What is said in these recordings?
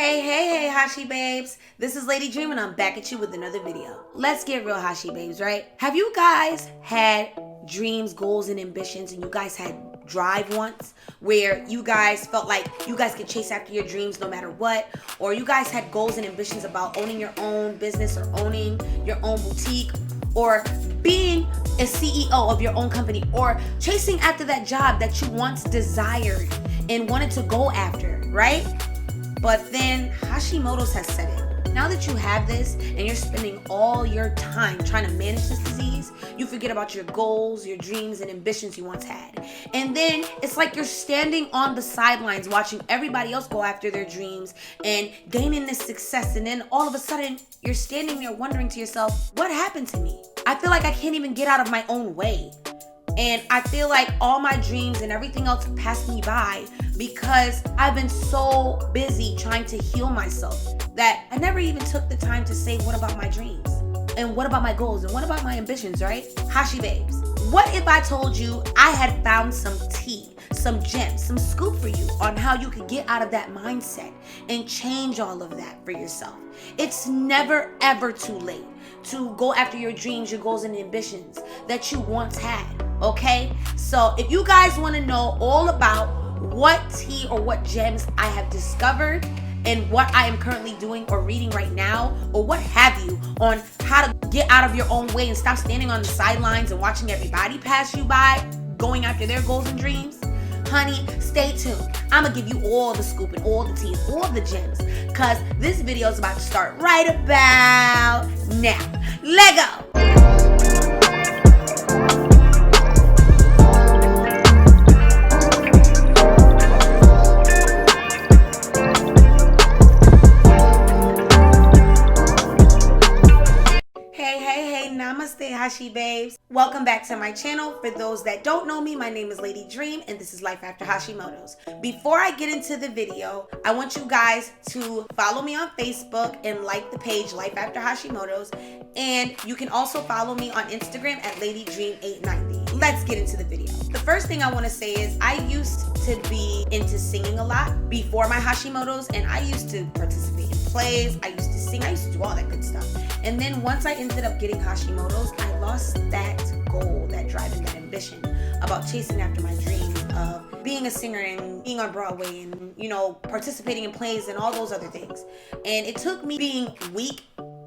Hey, Hashi Babes. This is Lady Dream and I'm back at you with another video. Let's get real, Hashi Babes, right? Have you guys had dreams, goals, and ambitions, and you guys had drive once where you guys felt like you guys could chase after your dreams no matter what, or you guys had goals and ambitions about owning your own business or owning your own boutique or being a CEO of your own company or chasing after that job that you once desired and wanted to go after, right? But then Hashimoto's has set in. Now that you have this and you're spending all your time trying to manage this disease, you forget about your goals, your dreams, and ambitions you once had. And then it's like you're standing on the sidelines watching everybody else go after their dreams and gaining this success. And then all of a sudden, you're standing there wondering to yourself, what happened to me? I feel like I can't even get out of my own way. And I feel like all my dreams and everything else passed me by because I've been so busy trying to heal myself that I never even took the time to say, what about my dreams? And what about my goals? And what about my ambitions, right? Hashi Babes, what if I told you I had found some tea, some gems, some scoop for you on how you could get out of that mindset and change all of that for yourself? It's never, ever too late to go after your dreams, your goals, and ambitions that you once had, okay? So if you guys want to know all about what tea or what gems I have discovered and what I am currently doing or reading right now, or what have you, on how to get out of your own way and stop standing on the sidelines and watching everybody pass you by, going after their goals and dreams, honey, stay tuned. I'm gonna give you all the scoop and all the tea and all the gems, because this video is about to start right about now. Let go. Namaste, Hashi Babes. Welcome back to my channel. For those that don't know me, my name is Lady Dream and this is Life After Hashimoto's. Before I get into the video, I want you guys to follow me on Facebook and like the page Life After Hashimoto's, and you can also follow me on Instagram at LadyDream890. Let's get into the video. The first thing I want to say is I used to be into singing a lot before my Hashimoto's, and I used to participate in plays, I used to sing, I used to do all that good stuff. And then once I ended up getting Hashimoto's, I lost that goal, that drive, and that ambition about chasing after my dreams of being a singer and being on Broadway and, you know, participating in plays and all those other things. And it took me being weak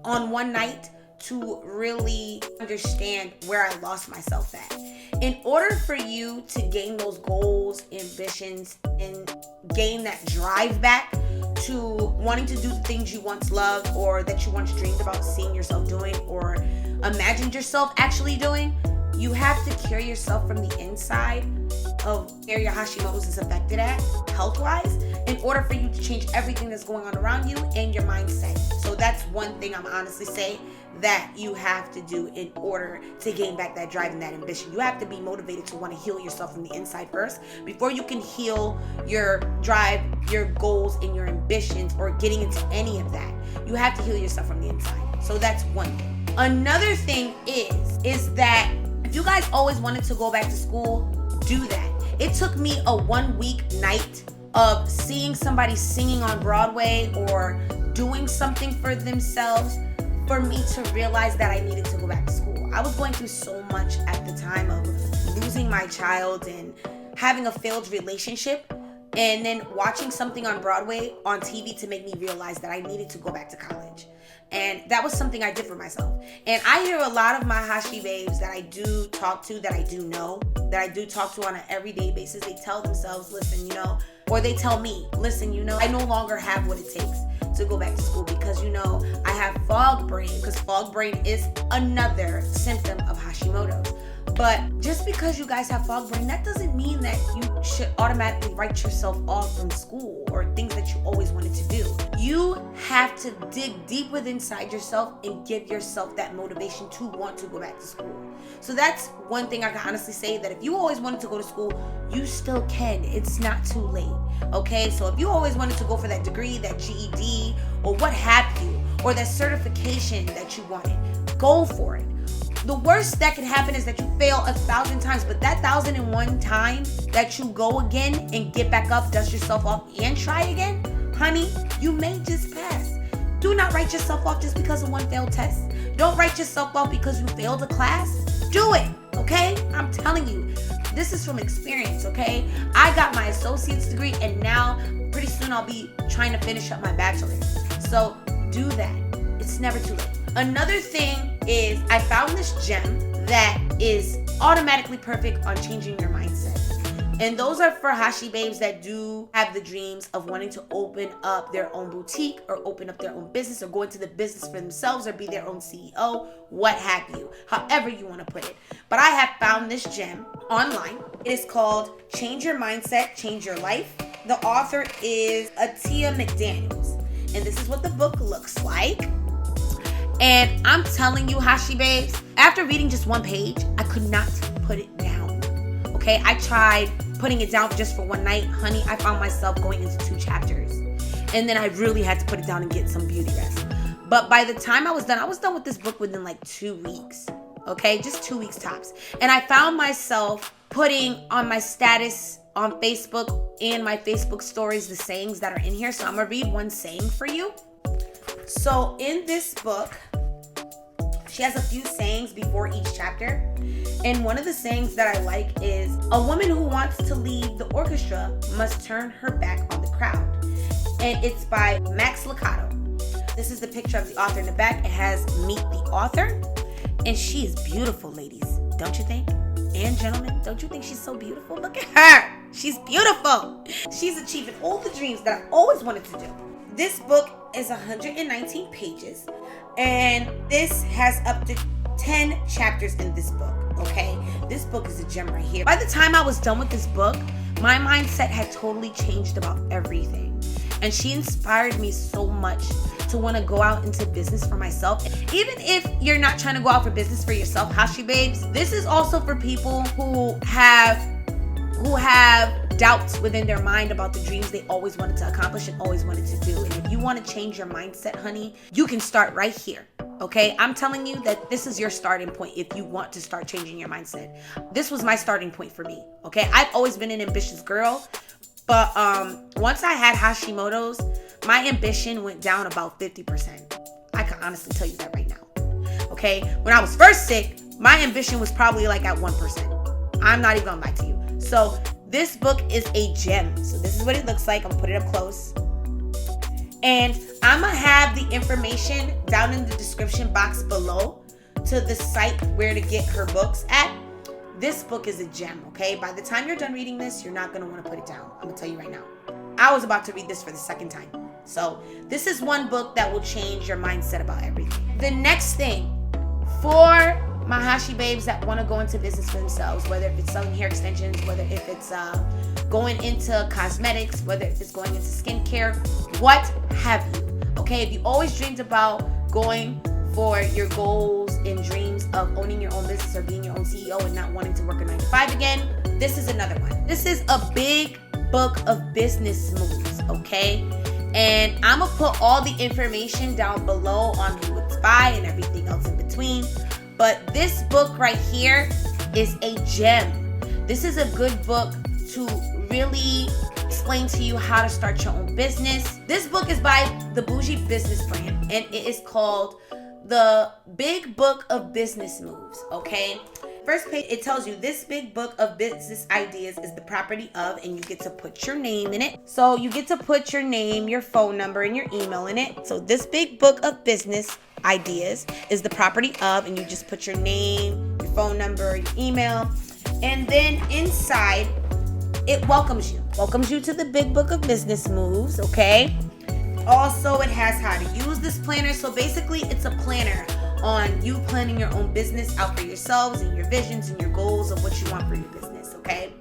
on one night to really understand where I lost myself at. In order for you to gain those goals, ambitions, and gain that drive back to wanting to do the things you once loved or that you once dreamed about seeing yourself doing or imagined yourself actually doing, you have to cure yourself from the inside of where your Hashimoto's is affected at, health-wise, in order for you to change everything that's going on around you and your mindset. So that's one thing I'm honestly saying that you have to do in order to gain back that drive and that ambition. You have to be motivated to want to heal yourself from the inside first before you can heal your drive, your goals, and your ambitions, or getting into any of that. You have to heal yourself from the inside. So that's one thing. Another thing is that if you guys always wanted to go back to school, do that. It took me a 1 week night of seeing somebody singing on Broadway or doing something for themselves for me to realize that I needed to go back to school. I was going through so much at the time of losing my child and having a failed relationship, and then watching something on Broadway on TV to make me realize that I needed to go back to college. And that was something I did for myself. And I hear a lot of my Hashi Babes that I do talk to, that I do know, that I do talk to on an everyday basis. They tell themselves, listen, you know, or they tell me, listen, you know, I no longer have what it takes to go back to school because, you know, I have fog brain, because fog brain is another symptom of Hashimoto's. But just because you guys have fog brain, that doesn't mean that you should automatically write yourself off from school or things that you always wanted to do. You have to dig deep within inside yourself and give yourself that motivation to want to go back to school. So that's one thing I can honestly say, that if you always wanted to go to school, you still can. It's not too late, okay? So if you always wanted to go for that degree, that GED, or what have you, or that certification that you wanted, go for it. The worst that can happen is that you fail 1,000 times, but that 1,001 time that you go again and get back up, dust yourself off, and try again, honey, you may just pass. Do not write yourself off just because of one failed test. Don't write yourself off because you failed a class. Do it, okay? I'm telling you, this is from experience, okay? I got my associate's degree, and now pretty soon I'll be trying to finish up my bachelor's. So do that. It's never too late. Another thing is I found this gem that is automatically perfect on changing your mindset. And those are for Hashi Babes that do have the dreams of wanting to open up their own boutique or open up their own business or go into the business for themselves or be their own CEO, what have you, however you want to put it. But I have found this gem online. It is called Change Your Mindset, Change Your Life. The author is Atia McDaniels. And this is what the book looks like. And I'm telling you, Hashi Babes, after reading just one page, I could not put it down. Okay, I tried putting it down just for one night. Honey, I found myself going into 2 chapters. And then I really had to put it down and get some beauty rest. But by the time I was done with this book within like 2 weeks. Okay, just 2 weeks tops. And I found myself putting on my status on Facebook and my Facebook stories the sayings that are in here. So I'm going to read one saying for you. So in this book, she has a few sayings before each chapter. And one of the sayings that I like is, a woman who wants to lead the orchestra must turn her back on the crowd. And it's by Max Lucado. This is the picture of the author in the back. It has Meet the Author. And she is beautiful, ladies. Don't you think? And gentlemen, don't you think she's so beautiful? Look at her. She's beautiful. She's achieving all the dreams that I always wanted to do. This book is 119 pages. And this has up to 10 chapters in this book, okay? This book is a gem right here. By the time I was done with this book, my mindset had totally changed about everything. And she inspired me so much to want to go out into business for myself. Even if you're not trying to go out for business for yourself, Hashi Babes, this is also for people who have doubts within their mind about the dreams they always wanted to accomplish and always wanted to do. And if you want to change your mindset, honey, you can start right here. Okay, I'm telling you that this is your starting point if you want to start changing your mindset. This was my starting point for me. Okay, I've always been an ambitious girl, but once I had Hashimoto's, my ambition went down about 50%. I can honestly tell you that right now. Okay, when I was first sick, my ambition was probably like at 1%. I'm not even gonna lie to you. So this book is a gem. So this is what it looks like. I'm gonna put it up close. And I'm going to have the information down in the description box below to the site where to get her books at. This book is a gem, okay? By the time you're done reading this, you're not going to want to put it down. I'm going to tell you right now. I was about to read this for the second time. So this is one book that will change your mindset about everything. The next thing for my Hashi Babes that want to go into business for themselves, whether if it's selling hair extensions, whether if it's going into cosmetics, whether if it's going into skincare, what have you. Okay, if you always dreamed about going for your goals and dreams of owning your own business or being your own CEO and not wanting to work a 9-to-5 again, this is another one. This is a big book of business moves, okay? And I'm going to put all the information down below on who it's by and everything else in between. But this book right here is a gem. This is a good book to really explain to you how to start your own business. This book is by the Bougie Business Brand, and it is called The Big Book of Business Moves, okay? First page, it tells you this big book of business ideas is the property of, and you get to put your name in it. So you get to put your name, your phone number, and your email in it. So this big book of business ideas is the property of, and you just put your name, your phone number, your email, and then inside it welcomes you to the big book of business moves, okay? Also, it has how to use this planner. So basically it's a planner on you planning your own business out for yourselves and your visions and your goals of what you want for your business, okay?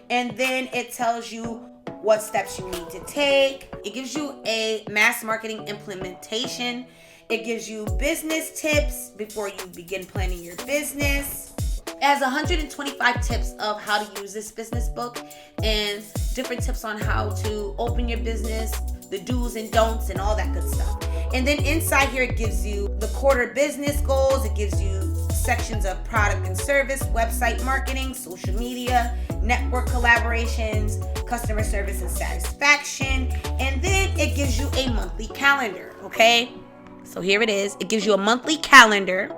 And then it tells you what steps you need to take. It gives you a mass marketing implementation. It gives you business tips before you begin planning your business. It has 125 tips of how to use this business book and different tips on how to open your business, the do's and don'ts and all that good stuff. And then inside here, it gives you the quarter business goals. It gives you sections of product and service, website marketing, social media, network collaborations, customer service and satisfaction, and then it gives you a monthly calendar, okay? So here it is. It gives you a monthly calendar,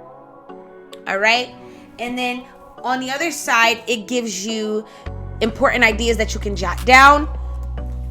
all right? And then on the other side, it gives you important ideas that you can jot down.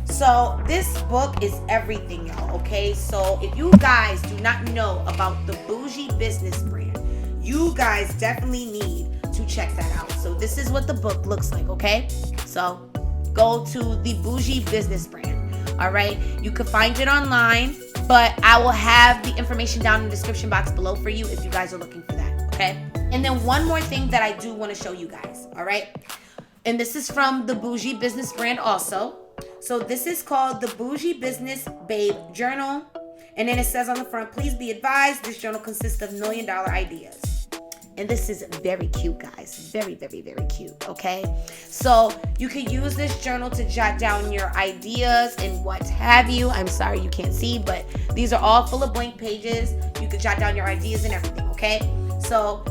So this book is everything, y'all, okay? So if you guys do not know about the Bougie Business brand, you guys definitely need to check that out. So this is what the book looks like, okay? So go to the Bougie Business brand, all right? You can find it online, but I will have the information down in the description box below for you if you guys are looking for that, okay? And then one more thing that I do want to show you guys, all right? And this is from the Bougie Business brand also. So this is called the Bougie Business Babe Journal. And then it says on the front, please be advised, this journal consists of $1 million ideas. And this is very cute, guys. Very, very, very cute, okay? So you can use this journal to jot down your ideas and what have you. I'm sorry you can't see, but these are all full of blank pages. You can jot down your ideas and everything, okay? So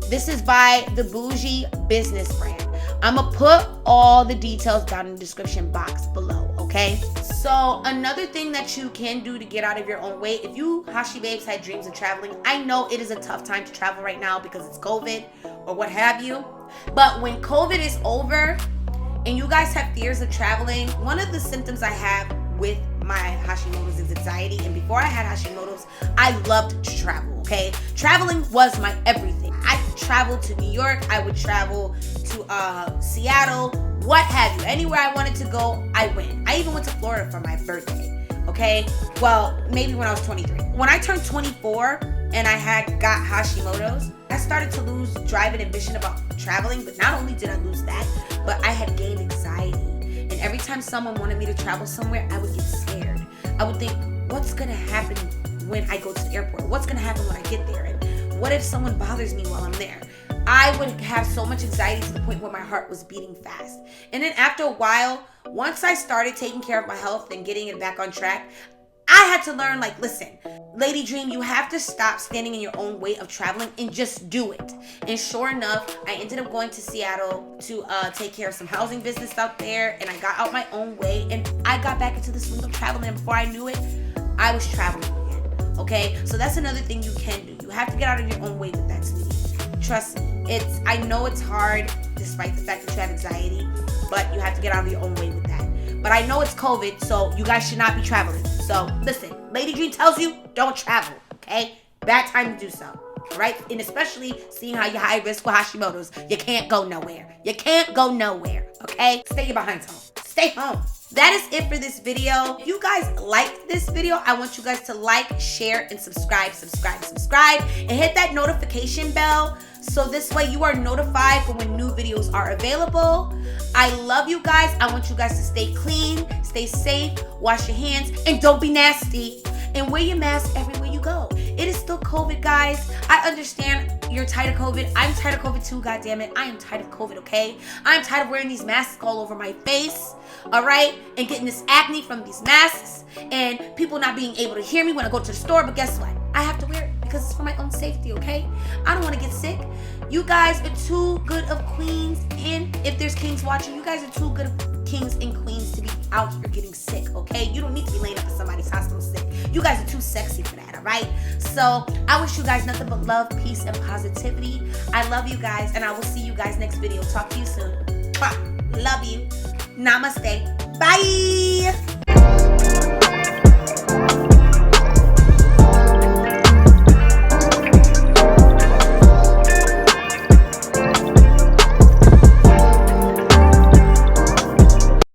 this is by the Bougie Business brand. I'm gonna put all the details down in the description box below, okay? So another thing that you can do to get out of your own way, if you Hashi Babes had dreams of traveling, I know it is a tough time to travel right now because it's COVID or what have you. But when COVID is over and you guys have fears of traveling, one of the symptoms I have with my Hashimoto's is anxiety. And before I had Hashimoto's, I loved to travel, okay? Traveling was my everything. I traveled to New York. I would travel to Seattle, what have you. Anywhere I wanted to go, I went. I even went to Florida for my birthday, okay? Well, maybe when I was 23. When I turned 24 and I got Hashimoto's, I started to lose drive and ambition about traveling. But not only did I lose that, but I had gained anxiety. And every time someone wanted me to travel somewhere, I would get scared. I would think, what's gonna happen when I go to the airport? What's gonna happen when I get there? And what if someone bothers me while I'm there? I would have so much anxiety to the point where my heart was beating fast. And then after a while, once I started taking care of my health and getting it back on track, I had to learn, like, listen, Lady Dream, you have to stop standing in your own way of traveling and just do it. And sure enough, I ended up going to Seattle to take care of some housing business out there. And I got out my own way and I got back into the swing of traveling. And before I knew it, I was traveling again. Okay, so that's another thing you can do. You have to get out of your own way with that, sweetie. Trust me. I know it's hard despite the fact that you have anxiety, but you have to get out of your own way with that. But I know it's COVID, so you guys should not be traveling. So listen, Lady Dream tells you, don't travel, okay? Bad time to do so, all right? And especially seeing how you're high risk with Hashimoto's, you can't go nowhere. You can't go nowhere, okay? Stay your behinds home. Stay home. That is it for this video. If you guys liked this video, I want you guys to like, share, and subscribe, and hit that notification bell so this way you are notified for when new videos are available. I love you guys. I want you guys to stay clean, stay safe, wash your hands, and don't be nasty. And wear your mask everywhere you go. It is still COVID, guys. I understand you're tired of COVID. I'm tired of COVID too, goddammit. I am tired of COVID, okay? I'm tired of wearing these masks all over my face, all right? And getting this acne from these masks and people not being able to hear me when I go to the store. But guess what? I have to wear it because it's for my own safety, okay? I don't want to get sick. You guys are too good of queens. And if there's kings watching, you guys are too good of kings and queens to be out here getting sick, okay? You don't need to be laying up in somebody's hospital sick. You guys are too sexy for that, all right? So I wish you guys nothing but love, peace, and positivity. I love you guys, and I will see you guys next video. Talk to you soon. Mwah. Love you. Namaste. Bye.